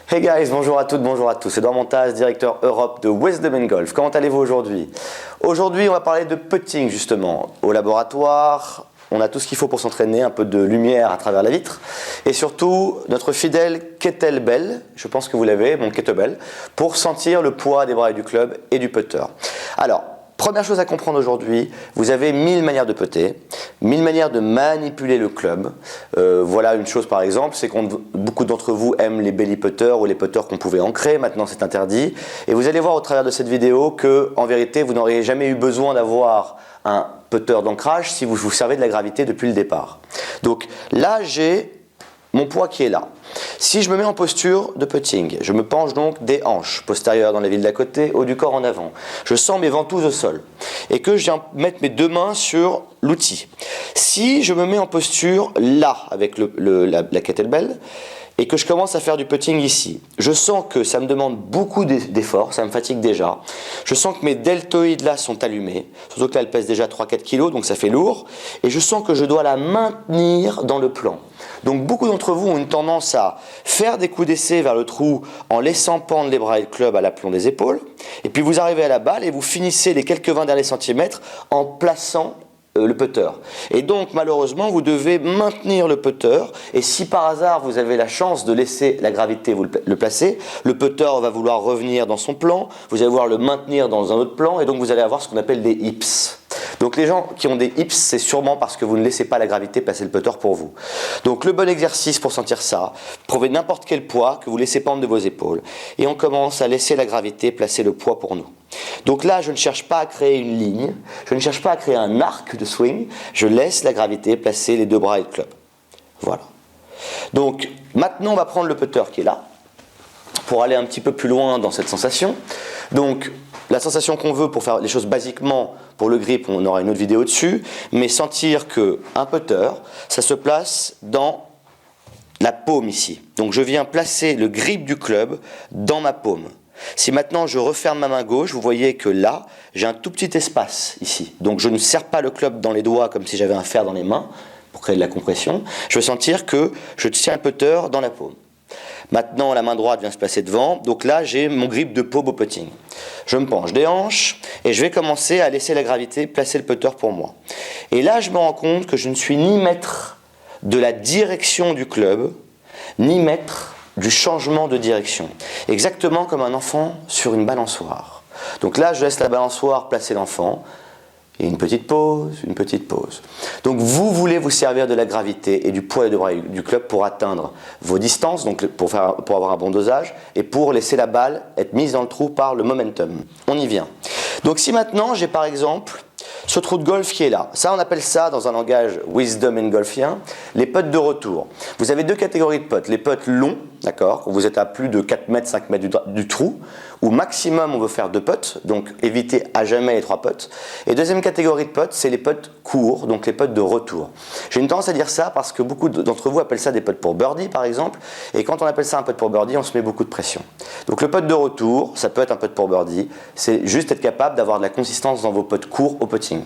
Hey guys, bonjour à toutes, bonjour à tous. Edouard Montas, directeur Europe de Wisdom Golf. Comment allez-vous aujourd'hui? Aujourd'hui, on va parler de putting justement. Au laboratoire, on a tout ce qu'il faut pour s'entraîner, un peu de lumière à travers la vitre. Et surtout, notre fidèle kettlebell, je pense que vous l'avez, mon kettlebell, pour sentir le poids des bras et du club et du putter. Alors, première chose à comprendre aujourd'hui, vous avez 1000 manières de putter, 1000 manières de manipuler le club. Voilà une chose par exemple, c'est que beaucoup d'entre vous aiment les belly putters ou les putters qu'on pouvait ancrer, maintenant c'est interdit. Et vous allez voir au travers de cette vidéo que, en vérité, vous n'auriez jamais eu besoin d'avoir un putter d'ancrage si vous vous servez de la gravité depuis le départ. Donc là, j'ai mon poids qui est là. Si je me mets en posture de putting, je me penche donc des hanches postérieures dans les villes d'à côté, haut du corps en avant. Je sens mes ventouses au sol et que je viens mettre mes deux mains sur l'outil. Si je me mets en posture là avec la kettlebell et que je commence à faire du putting ici, je sens que ça me demande beaucoup d'efforts, ça me fatigue déjà. Je sens que mes deltoïdes là sont allumés, surtout que là elle pèse déjà 3-4 kg, donc ça fait lourd. Et je sens que je dois la maintenir dans le plan. Donc beaucoup d'entre vous ont une tendance à faire des coups d'essai vers le trou en laissant pendre les bras et le club à l'aplomb des épaules. Et puis vous arrivez à la balle et vous finissez les quelques 20 derniers centimètres en plaçant le putter. Et donc malheureusement vous devez maintenir le putter, et si par hasard vous avez la chance de laisser la gravité vous le placer, le putter va vouloir revenir dans son plan, vous allez vouloir le maintenir dans un autre plan, et donc vous allez avoir ce qu'on appelle des hips. Donc les gens qui ont des hips, c'est sûrement parce que vous ne laissez pas la gravité passer le putter pour vous. Donc le bon exercice pour sentir ça, prenez n'importe quel poids que vous laissez pendre de vos épaules, et on commence à laisser la gravité placer le poids pour nous. Donc là, je ne cherche pas à créer une ligne, je ne cherche pas à créer un arc de swing, je laisse la gravité placer les deux bras et le club. Voilà. Donc maintenant, on va prendre le putter qui est là, pour aller un petit peu plus loin dans cette sensation. Donc la sensation qu'on veut pour faire les choses basiquement, pour le grip, on aura une autre vidéo dessus, mais sentir qu'un putter, ça se place dans la paume ici. Donc je viens placer le grip du club dans ma paume. Si maintenant je referme ma main gauche, vous voyez que là, j'ai un tout petit espace ici. Donc je ne serre pas le club dans les doigts comme si j'avais un fer dans les mains pour créer de la compression. Je veux sentir que je tiens le putter dans la paume. Maintenant, la main droite vient se placer devant. Donc là, j'ai mon grip de paume au putting. Je me penche des hanches et je vais commencer à laisser la gravité placer le putter pour moi. Et là, je me rends compte que je ne suis ni maître de la direction du club, ni maître du changement de direction. Exactement comme un enfant sur une balançoire. Donc là, je laisse la balançoire placer l'enfant. Et une petite pause, une petite pause. Donc vous voulez vous servir de la gravité et du poids et de bras du club pour atteindre vos distances, donc pour avoir un bon dosage, et pour laisser la balle être mise dans le trou par le momentum. On y vient. Donc si maintenant j'ai par exemple ce trou de golf qui est là, ça on appelle ça dans un langage wisdom and golfien, les putts de retour. Vous avez deux catégories de putts, les putts longs, d'accord, quand vous êtes à plus de 4 mètres, 5 mètres du trou, où maximum on veut faire 2 putts, donc évitez à jamais les 3 putts. Et deuxième catégorie de putts, c'est les putts courts, donc les putts de retour. J'ai une tendance à dire ça parce que beaucoup d'entre vous appellent ça des putts pour birdie par exemple, et quand on appelle ça un putt pour birdie, on se met beaucoup de pression. Donc le putt de retour, ça peut être un putt pour birdie, c'est juste être capable d'avoir de la consistance dans vos putts courts au putting.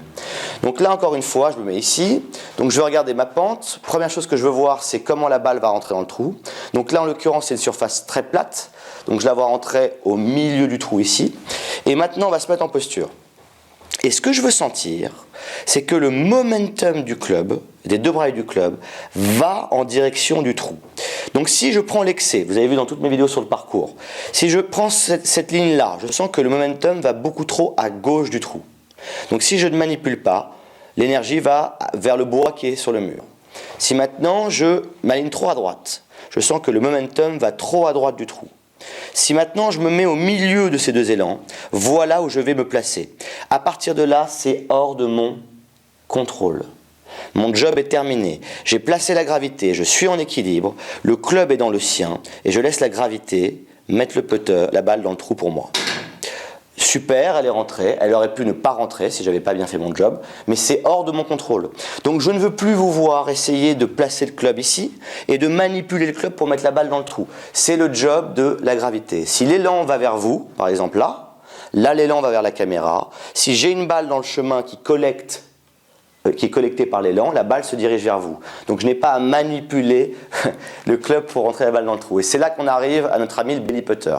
Donc là encore une fois, je me mets ici, donc je vais regarder ma pente. Première chose que je veux voir, c'est comment la balle va rentrer dans le trou. Donc là en l'occurrence, c'est une surface très plate, donc je la vois rentrer au milieu du trou ici. Et maintenant, on va se mettre en posture. Et ce que je veux sentir, c'est que le momentum du club, des deux bras et du club, va en direction du trou. Donc si je prends l'excès, vous avez vu dans toutes mes vidéos sur le parcours, si je prends cette ligne-là, je sens que le momentum va beaucoup trop à gauche du trou. Donc si je ne manipule pas, l'énergie va vers le bois qui est sur le mur. Si maintenant je m'aligne trop à droite, je sens que le momentum va trop à droite du trou. Si maintenant je me mets au milieu de ces deux élans, voilà où je vais me placer. À partir de là, c'est hors de mon contrôle. Mon job est terminé. J'ai placé la gravité, je suis en équilibre, le club est dans le sien et je laisse la gravité mettre le putter, la balle dans le trou pour moi. Super, elle est rentrée, elle aurait pu ne pas rentrer si j'avais pas bien fait mon job, mais c'est hors de mon contrôle. Donc je ne veux plus vous voir essayer de placer le club ici et de manipuler le club pour mettre la balle dans le trou. C'est le job de la gravité. Si l'élan va vers vous, par exemple là l'élan va vers la caméra. Si j'ai une balle dans le chemin qui collecte qui est collecté par l'élan, la balle se dirige vers vous. Donc je n'ai pas à manipuler le club pour rentrer la balle dans le trou. Et c'est là qu'on arrive à notre ami le belly putter.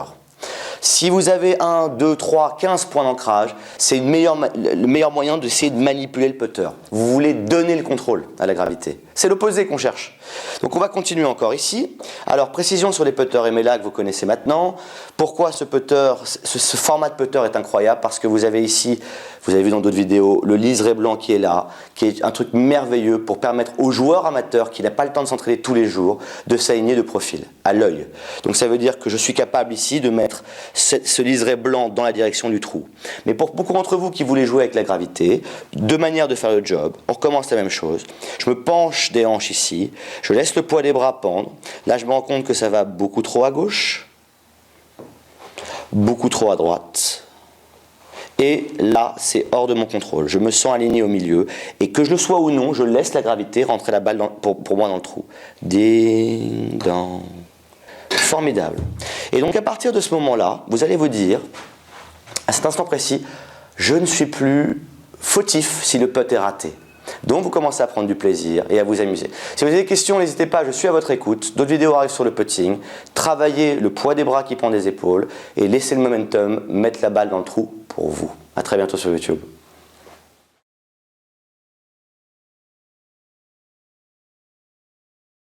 Si vous avez 1, 2, 3, 15 points d'ancrage, c'est le meilleur moyen d'essayer de manipuler le putter. Vous voulez donner le contrôle à la gravité. C'est l'opposé qu'on cherche. Donc on va continuer encore ici. Alors précision sur les putters Emela que vous connaissez maintenant. Pourquoi ce putter, ce format de putter est incroyable? Parce que vous avez ici, vous avez vu dans d'autres vidéos, le liseré blanc qui est là, qui est un truc merveilleux pour permettre aux joueurs amateurs qui n'ont pas le temps de s'entraîner tous les jours de s'aligner de profil, à l'œil. Donc ça veut dire que je suis capable ici de mettre ce liseré blanc dans la direction du trou. Mais pour beaucoup d'entre vous qui voulez jouer avec la gravité, deux manières de faire le job. On recommence la même chose. Je me penche des hanches ici, je laisse le poids des bras pendre. Là je me rends compte que ça va beaucoup trop à gauche, beaucoup trop à droite. Et là, c'est hors de mon contrôle. Je me sens aligné au milieu. Et que je le sois ou non, je laisse la gravité rentrer la balle pour moi dans le trou. Ding, dong. Formidable. Et donc à partir de ce moment-là, vous allez vous dire, à cet instant précis, je ne suis plus fautif si le putt est raté. Donc vous commencez à prendre du plaisir et à vous amuser. Si vous avez des questions, n'hésitez pas, je suis à votre écoute. D'autres vidéos arrivent sur le putting. Travaillez le poids des bras qui prend des épaules et laissez le momentum mettre la balle dans le trou pour vous. A très bientôt sur YouTube.